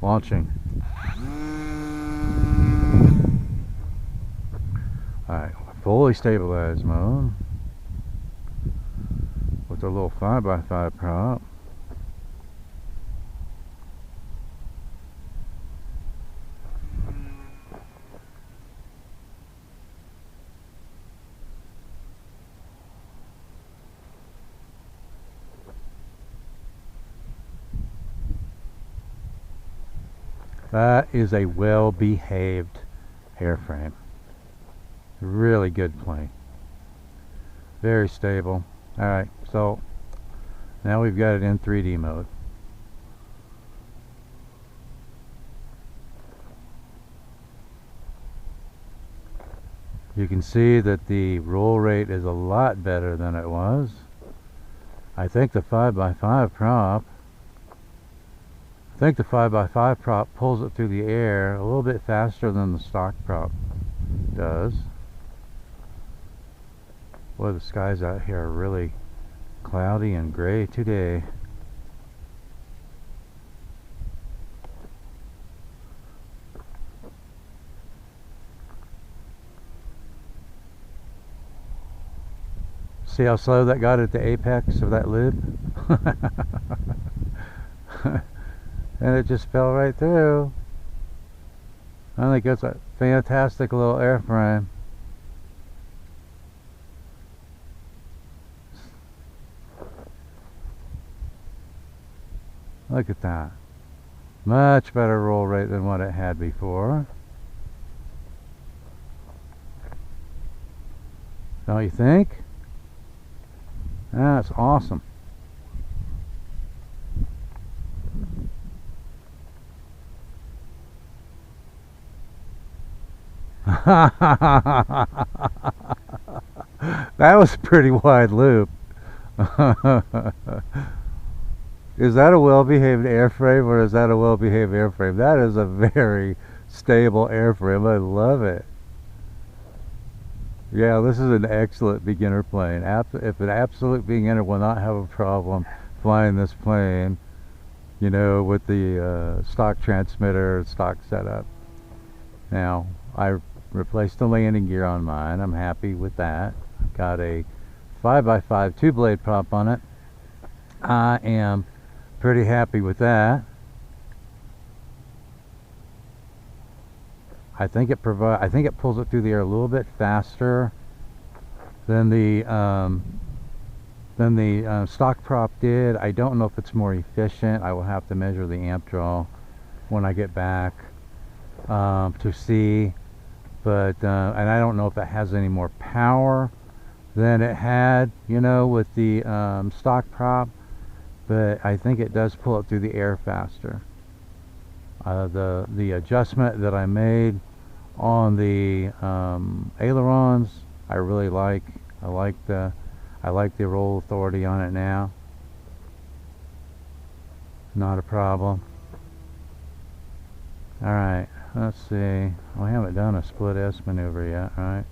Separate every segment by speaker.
Speaker 1: Launching. Alright, fully stabilized mode with a little 5x5 prop. That is a well-behaved airframe. Really good plane. Very stable. Alright, so now we've got it in 3D mode. You can see that the roll rate is a lot better than it was. I think the 5x5 prop pulls it through the air a little bit faster than the stock prop does. Boy, the skies out here are really cloudy and gray today. See how slow that got at the apex of that lid? And it just fell right through. I think it's a fantastic little airframe. Look at that. Much better roll rate than what it had before. Don't you think? That's awesome. That was a pretty wide loop. Is that a well-behaved airframe, or is that a well-behaved airframe? That is a very stable airframe. I love it. Yeah, this is an excellent beginner plane. If an absolute beginner will not have a problem flying this plane, you know, with the stock transmitter, stock setup. Now, I replaced the landing gear on mine. I'm happy with that. I've got a 5x5 two-blade prop on it. I am pretty happy with that. I think it pulls it through the air a little bit faster than the stock prop did. I don't know if it's more efficient. I will have to measure the amp draw when I get back to see. But and I don't know if it has any more power than it had, you know, with the stock prop. But I think it does pull it through the air faster. The adjustment that I made on the ailerons, I really like. I like the roll authority on it now. Not a problem. All right, let's see. I haven't done a split S maneuver yet, right?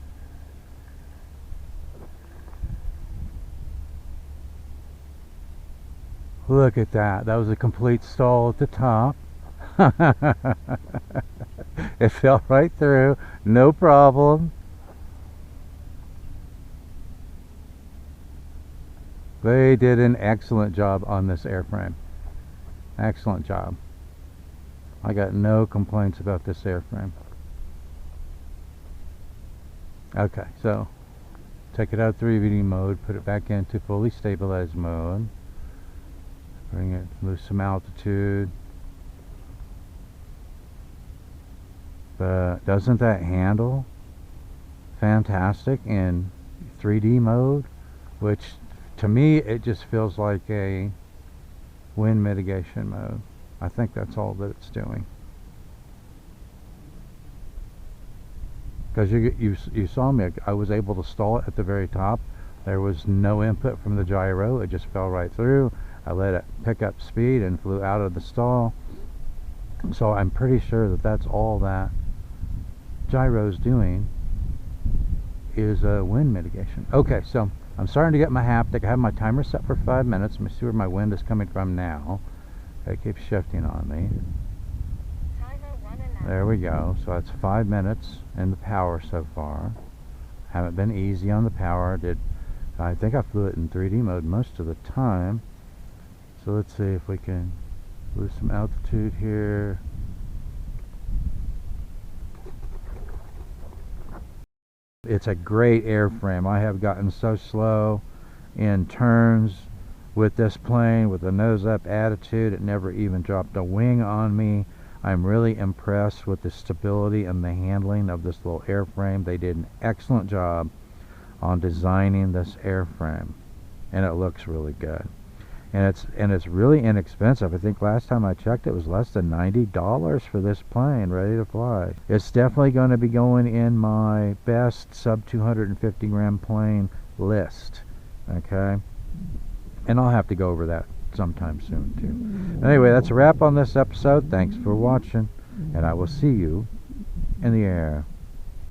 Speaker 1: Look at that. That was a complete stall at the top. It fell right through, no problem. They did an excellent job on this airframe. Excellent job. I got no complaints about this airframe. Okay, so take it out of 3D mode, put it back into fully stabilized mode. Bring it, lose some altitude. But doesn't that handle fantastic in 3D mode? Which to me it just feels like a wind mitigation mode. I think that's all that it's doing. Because you saw me, I was able to stall it at the very top. There was no input from the gyro. It just fell right through. I let it pick up speed and flew out of the stall. So I'm pretty sure that that's all that gyro's doing is wind mitigation. Okay, so I'm starting to get my haptic. I have my timer set for 5 minutes. Let me see where my wind is coming from now. It keeps shifting on me. There we go. So that's 5 minutes in the power so far. Haven't been easy on the power. I think I flew it in 3D mode most of the time. So let's see if we can lose some altitude here. It's a great airframe. I have gotten so slow in turns with this plane with a nose up attitude. It never even dropped a wing on me. I'm really impressed with the stability and the handling of this little airframe. They did an excellent job on designing this airframe, and it looks really good. And it's really inexpensive. I think last time I checked it was less than $90 for this plane ready to fly. It's definitely going to be going in my best sub 250 gram plane list. Okay, and I'll have to go over that sometime soon too. Anyway, that's a wrap on this episode. Thanks for watching, and I will see you in the air.